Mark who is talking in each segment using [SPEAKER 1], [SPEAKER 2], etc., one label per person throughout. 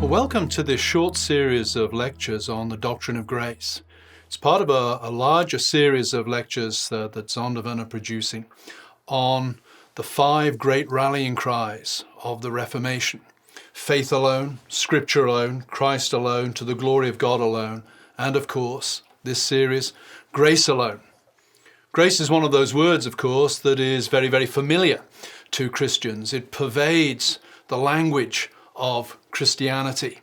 [SPEAKER 1] Well, welcome to this short series of lectures on the doctrine of grace. It's part of a larger series of lectures that Zondervan are producing on the 5 great rallying cries of the Reformation. Faith alone, Scripture alone, Christ alone, to the glory of God alone, and of course, this series, grace alone. Grace is one of those words, of course, that is very, very familiar to Christians. It pervades the language of Christianity.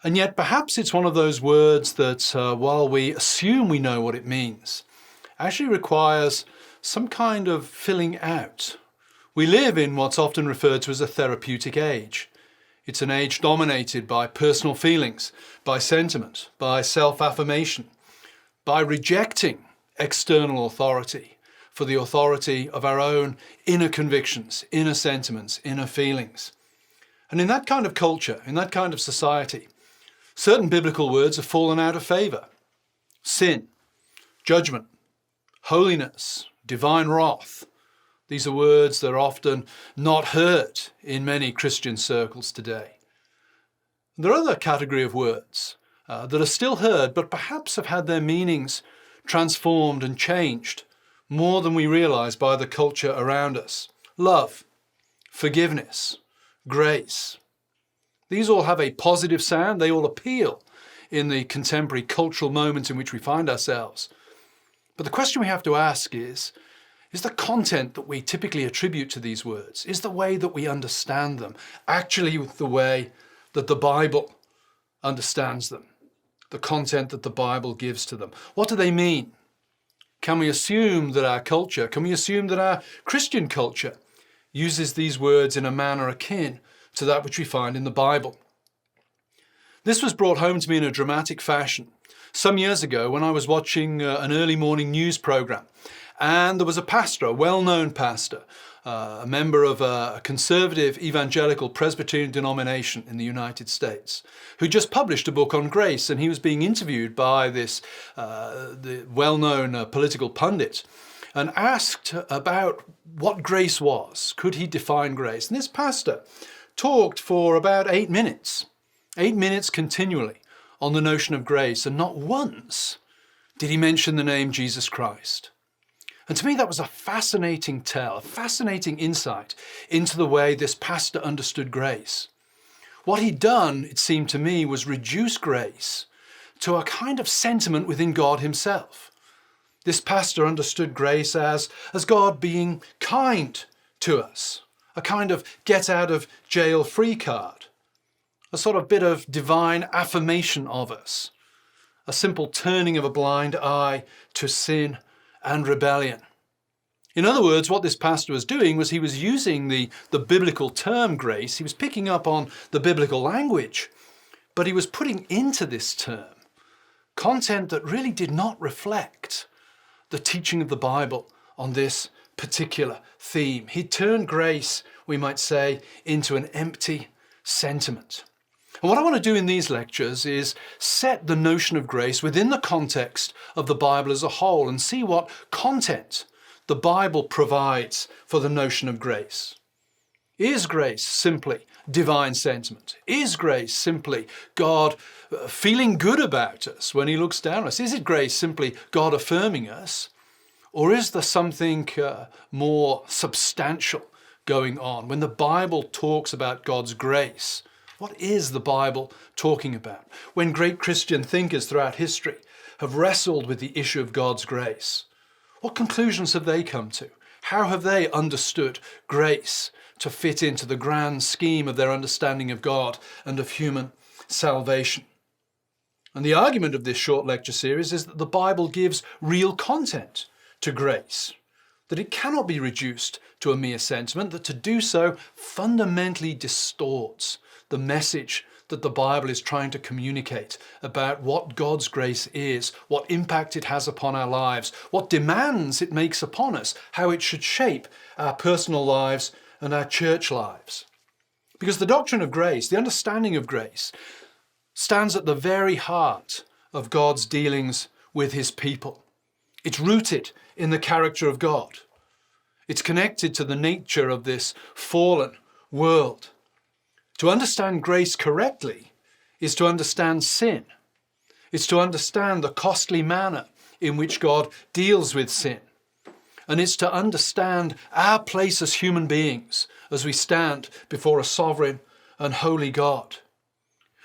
[SPEAKER 1] And yet perhaps it's one of those words that, while we assume we know what it means, actually requires some kind of filling out. We live in what's often referred to as a therapeutic age. It's an age dominated by personal feelings, by sentiment, by self-affirmation, by rejecting external authority for the authority of our own inner convictions, inner sentiments, inner feelings. And in that kind of culture, in that kind of society, certain biblical words have fallen out of favor. Sin, judgment, holiness, divine wrath. These are words that are often not heard in many Christian circles today. There are other category of words that are still heard, but perhaps have had their meanings transformed and changed more than we realize by the culture around us. Love, forgiveness, grace. These all have a positive sound. They all appeal in the contemporary cultural moment in which we find ourselves. But the question we have to ask is the content that we typically attribute to these words, is the way that we understand them actually the way that the Bible understands them, the content that the Bible gives to them? What do they mean? Can we assume that our culture, can we assume that our Christian culture uses these words in a manner akin to that which we find in the Bible? This was brought home to me in a dramatic fashion some years ago when I was watching an early morning news program. And there was a pastor, a well-known pastor, a member of a conservative evangelical Presbyterian denomination in the United States, who just published a book on grace, and he was being interviewed by the well-known political pundit and asked about what grace was. Could he define grace? And this pastor talked for about 8 minutes continually on the notion of grace, and not once did he mention the name Jesus Christ. And to me, that was a fascinating tale, a fascinating insight into the way this pastor understood grace. What he'd done, it seemed to me, was reduce grace to a kind of sentiment within God himself. This pastor understood grace as God being kind to us, a kind of get-out-of-jail-free card, a sort of bit of divine affirmation of us, a simple turning of a blind eye to sin and rebellion. In other words, what this pastor was doing was he was using the biblical term grace. He was picking up on the biblical language, but he was putting into this term content that really did not reflect the teaching of the Bible on this particular theme. He turned grace, we might say, into an empty sentiment. And what I want to do in these lectures is set the notion of grace within the context of the Bible as a whole and see what content the Bible provides for the notion of grace. Is grace simply divine sentiment? Is grace simply God feeling good about us when he looks down on us? Is it grace simply God affirming us? Or is there something more substantial going on? When the Bible talks about God's grace, what is the Bible talking about? When great Christian thinkers throughout history have wrestled with the issue of God's grace, what conclusions have they come to? How have they understood grace to fit into the grand scheme of their understanding of God and of human salvation? And the argument of this short lecture series is that the Bible gives real content to grace, that it cannot be reduced to a mere sentiment, that to do so fundamentally distorts the message that the Bible is trying to communicate about what God's grace is, what impact it has upon our lives, what demands it makes upon us, how it should shape our personal lives and our church lives. Because the doctrine of grace, the understanding of grace, stands at the very heart of God's dealings with his people. It's rooted in the character of God. It's connected to the nature of this fallen world. To understand grace correctly is to understand sin. It's to understand the costly manner in which God deals with sin. And it's to understand our place as human beings as we stand before a sovereign and holy God.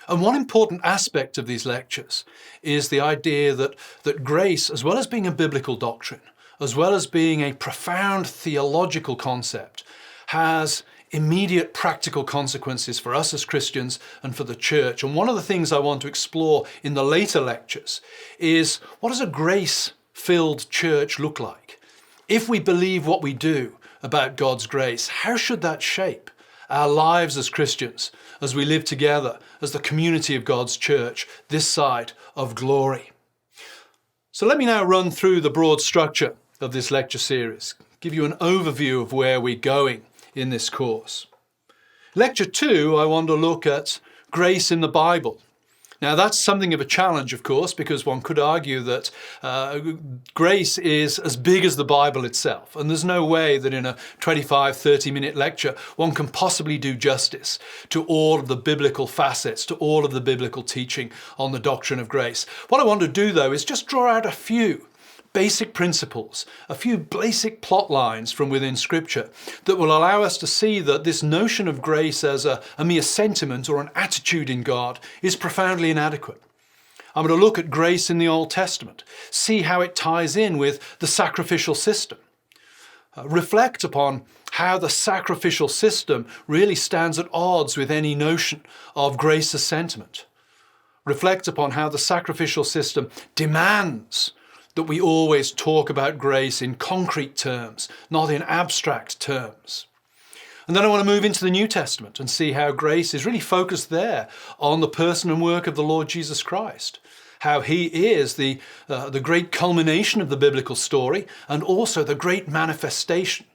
[SPEAKER 1] And one important aspect of these lectures is the idea that grace, as well as being a biblical doctrine, as well as being a profound theological concept, has immediate practical consequences for us as Christians and for the church. And one of the things I want to explore in the later lectures is, what does a grace-filled church look like? If we believe what we do about God's grace, how should that shape our lives as Christians as we live together as the community of God's church this side of glory? So let me now run through the broad structure of this lecture series, give you an overview of where we're going in this course. Lecture 2, I want to look at grace in the Bible. Now that's something of a challenge, of course, because one could argue that grace is as big as the Bible itself, and there's no way that in a 25-30-minute lecture one can possibly do justice to all of the biblical facets, to all of the biblical teaching on the doctrine of grace. What I want to do, though, is just draw out a few basic principles, a few basic plot lines from within Scripture that will allow us to see that this notion of grace as a mere sentiment or an attitude in God is profoundly inadequate. I'm going to look at grace in the Old Testament, see how it ties in with the sacrificial system, reflect upon how the sacrificial system really stands at odds with any notion of grace as sentiment, reflect upon how the sacrificial system demands that we always talk about grace in concrete terms, not in abstract terms. And then I want to move into the New Testament and see how grace is really focused there on the person and work of the Lord Jesus Christ, how he is the great culmination of the biblical story and also the great manifestation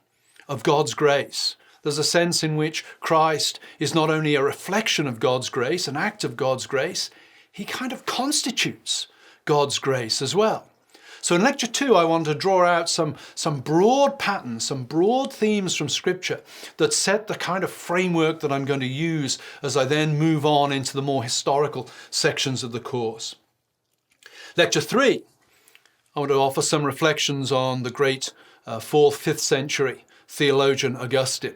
[SPEAKER 1] of God's grace. There's a sense in which Christ is not only a reflection of God's grace, an act of God's grace, he kind of constitutes God's grace as well. So in lecture 2, I want to draw out some broad patterns, some broad themes from Scripture that set the kind of framework that I'm going to use as I then move on into the more historical sections of the course. Lecture 3, I want to offer some reflections on the great 4th, 5th century theologian Augustine.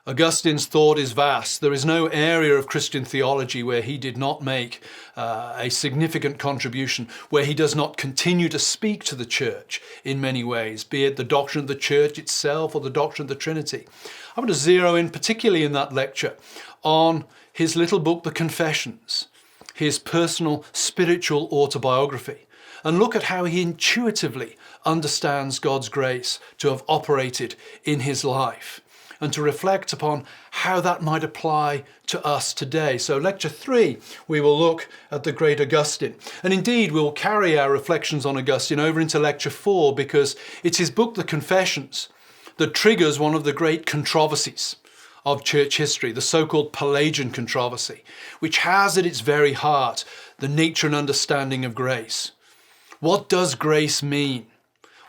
[SPEAKER 1] Augustine's thought is vast. There is no area of Christian theology where he did not make a significant contribution, where he does not continue to speak to the church in many ways, be it the doctrine of the church itself or the doctrine of the Trinity. I want to zero in particularly in that lecture on his little book, The Confessions, his personal spiritual autobiography, and look at how he intuitively understands God's grace to have operated in his life, and to reflect upon how that might apply to us today. So lecture 3, we will look at the great Augustine. And indeed, we'll carry our reflections on Augustine over into lecture 4, because it's his book, The Confessions, that triggers one of the great controversies of church history, the so-called Pelagian Controversy, which has at its very heart the nature and understanding of grace. What does grace mean?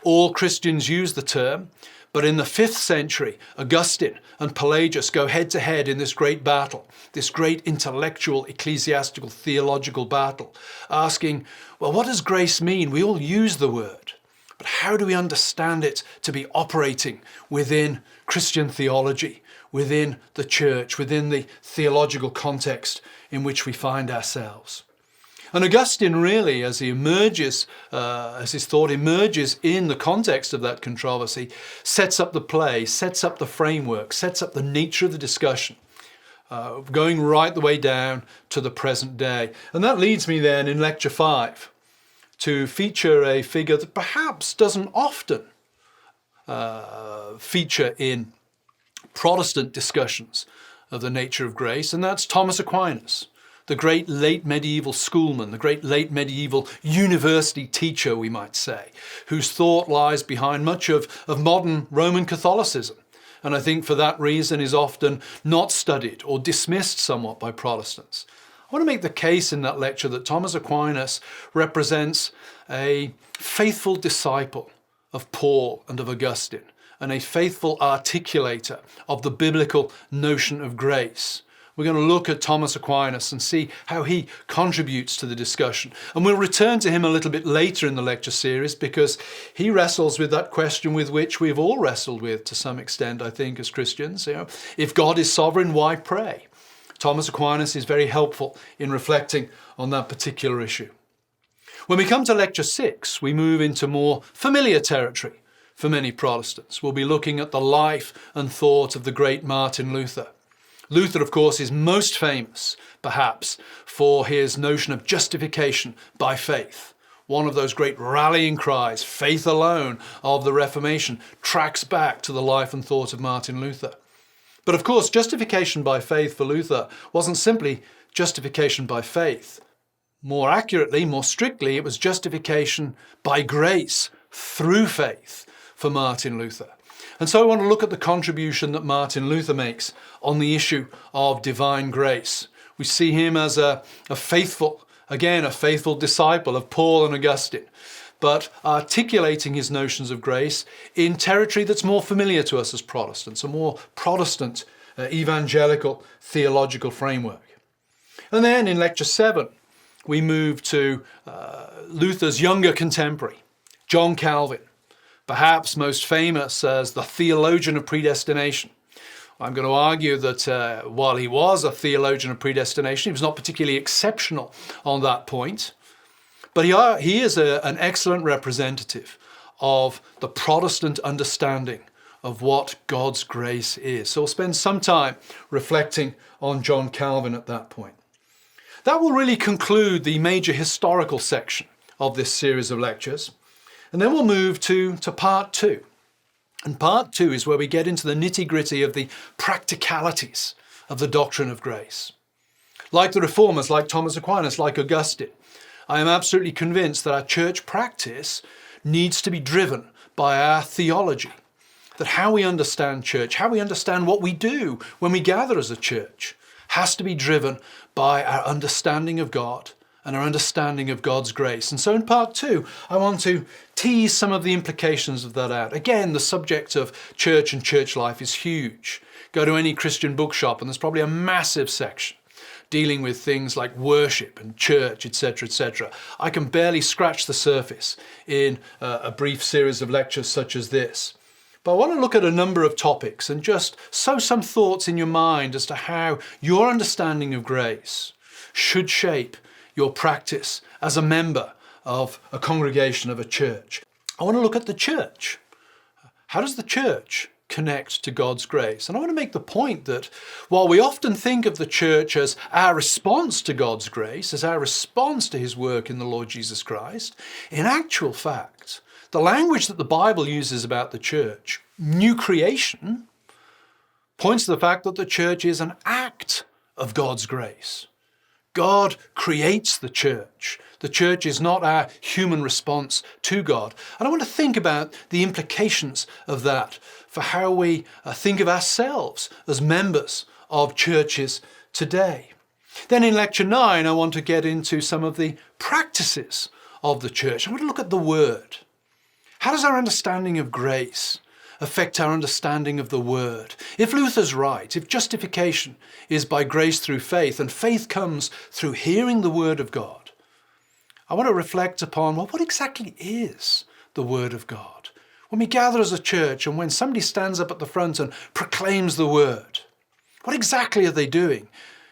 [SPEAKER 1] All Christians use the term, but in the 5th century, Augustine and Pelagius go head-to-head in this great battle, this great intellectual, ecclesiastical, theological battle, asking, well, what does grace mean? We all use the word, but how do we understand it to be operating within Christian theology, within the church, within the theological context in which we find ourselves? And Augustine really, as he emerges, as his thought emerges in the context of that controversy, sets up the play, sets up the framework, sets up the nature of the discussion, going right the way down to the present day. And that leads me then in lecture 5 to feature a figure that perhaps doesn't often feature in Protestant discussions of the nature of grace, and that's Thomas Aquinas, the great late medieval schoolman, the great late medieval university teacher, we might say, whose thought lies behind much of modern Roman Catholicism, and I think for that reason is often not studied or dismissed somewhat by Protestants. I want to make the case in that lecture that Thomas Aquinas represents a faithful disciple of Paul and of Augustine, and a faithful articulator of the biblical notion of grace, We're going to look at Thomas Aquinas and see how he contributes to the discussion. And we'll return to him a little bit later in the lecture series because he wrestles with that question with which we've all wrestled with to some extent, I think, as Christians. If God is sovereign, why pray? Thomas Aquinas is very helpful in reflecting on that particular issue. When we come to lecture 6, we move into more familiar territory for many Protestants. We'll be looking at the life and thought of the great Martin Luther. Luther, of course, is most famous, perhaps, for his notion of justification by faith. One of those great rallying cries, faith alone, of the Reformation, tracks back to the life and thought of Martin Luther. But of course, justification by faith for Luther wasn't simply justification by faith. More accurately, more strictly, it was justification by grace through faith for Martin Luther. And so I want to look at the contribution that Martin Luther makes on the issue of divine grace. We see him as a faithful disciple of Paul and Augustine, but articulating his notions of grace in territory that's more familiar to us as Protestants, a more Protestant evangelical theological framework. And then in lecture 7, we move to Luther's younger contemporary, John Calvin, perhaps most famous as the theologian of predestination. I'm going to argue that while he was a theologian of predestination, he was not particularly exceptional on that point. But he is an excellent representative of the Protestant understanding of what God's grace is. So we'll spend some time reflecting on John Calvin at that point. That will really conclude the major historical section of this series of lectures. And then we'll move to part 2. And part 2 is where we get into the nitty-gritty of the practicalities of the doctrine of grace. Like the Reformers, like Thomas Aquinas, like Augustine, I am absolutely convinced that our church practice needs to be driven by our theology. That how we understand church, how we understand what we do when we gather as a church, has to be driven by our understanding of God and our understanding of God's grace. And so in part 2, I want to tease some of the implications of that out. Again, the subject of church and church life is huge. Go to any Christian bookshop and there's probably a massive section dealing with things like worship and church, etc., etc. I can barely scratch the surface in a brief series of lectures such as this. But I want to look at a number of topics and just sow some thoughts in your mind as to how your understanding of grace should shape your practice as a member of a congregation of a church. I want to look at the church. How does the church connect to God's grace? And I want to make the point that while we often think of the church as our response to God's grace, as our response to his work in the Lord Jesus Christ, in actual fact, the language that the Bible uses about the church, new creation, points to the fact that the church is an act of God's grace. God creates the church. The church is not our human response to God. And I want to think about the implications of that for how we think of ourselves as members of churches today. Then in lecture 9, I want to get into some of the practices of the church. I want to look at the word. How does our understanding of grace affect our understanding of the word? If Luther's right, if justification is by grace through faith, and faith comes through hearing the word of God, I want to reflect upon, well, what exactly is the word of God? When we gather as a church and when somebody stands up at the front and proclaims the word, what exactly are they doing?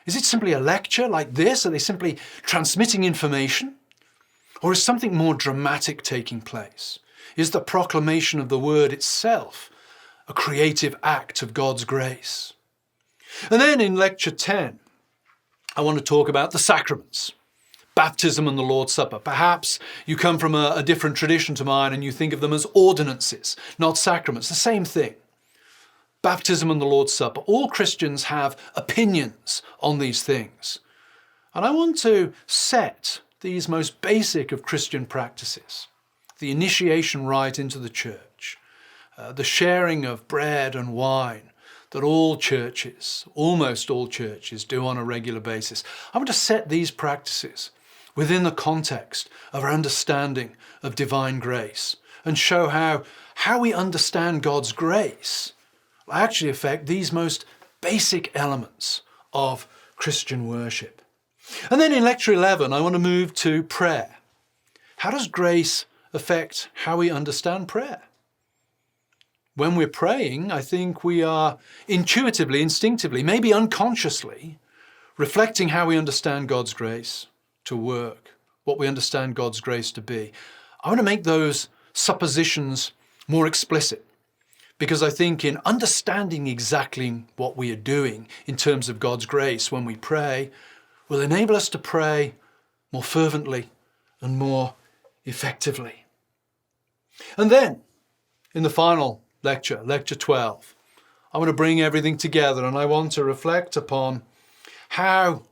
[SPEAKER 1] Is it simply a lecture like this? Are they simply transmitting information? Or is something more dramatic taking place? Is the proclamation of the word itself a creative act of God's grace? And then in lecture 10, I want to talk about the sacraments, baptism and the Lord's Supper. Perhaps you come from a different tradition to mine and you think of them as ordinances, not sacraments. The same thing. Baptism and the Lord's Supper. All Christians have opinions on these things. And I want to set these most basic of Christian practices, the initiation rite into the church, the sharing of bread and wine that all churches, almost all churches, do on a regular basis. I want to set these practices within the context of our understanding of divine grace and show how we understand God's grace will actually affect these most basic elements of Christian worship. And then in lecture 11, I want to move to prayer. How does grace affect how we understand prayer? When we're praying, I think we are intuitively, instinctively, maybe unconsciously, reflecting how we understand God's grace to work, what we understand God's grace to be. I want to make those suppositions more explicit, because I think in understanding exactly what we are doing in terms of God's grace when we pray, will enable us to pray more fervently and more effectively. And then, in the final lecture, lecture 12, I want to bring everything together, and I want to reflect upon how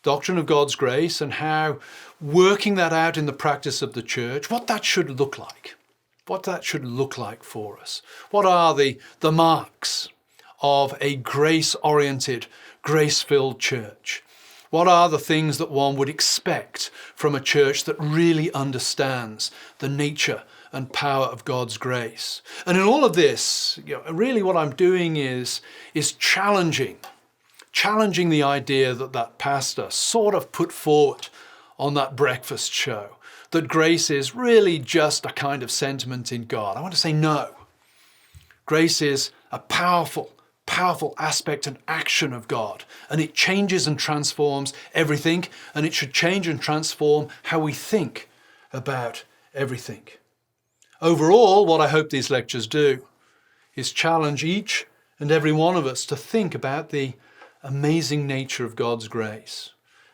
[SPEAKER 1] doctrine of God's grace and how working that out in the practice of the church, what that should look like. What that should look like for us. What are the marks of a grace-oriented, grace-filled church? What are the things that one would expect from a church that really understands the nature and power of God's grace? And in all of this, really what I'm doing is challenging the idea that pastor sort of put forward on that breakfast show, that grace is really just a kind of sentiment in God. I want to say no. Grace is a powerful aspect and action of God, and it changes and transforms everything, and it should change and transform how we think about everything. Overall, what I hope these lectures do is challenge each and every one of us to think about the amazing nature of God's grace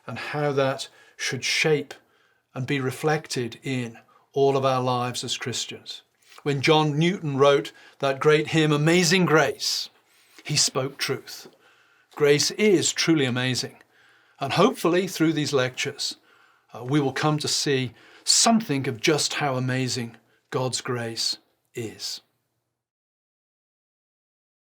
[SPEAKER 1] and how that should shape and be reflected in all of our lives as Christians. When John Newton wrote that great hymn, Amazing Grace, he spoke truth. Grace is truly amazing. And hopefully through these lectures, we will come to see something of just how amazing God's grace is.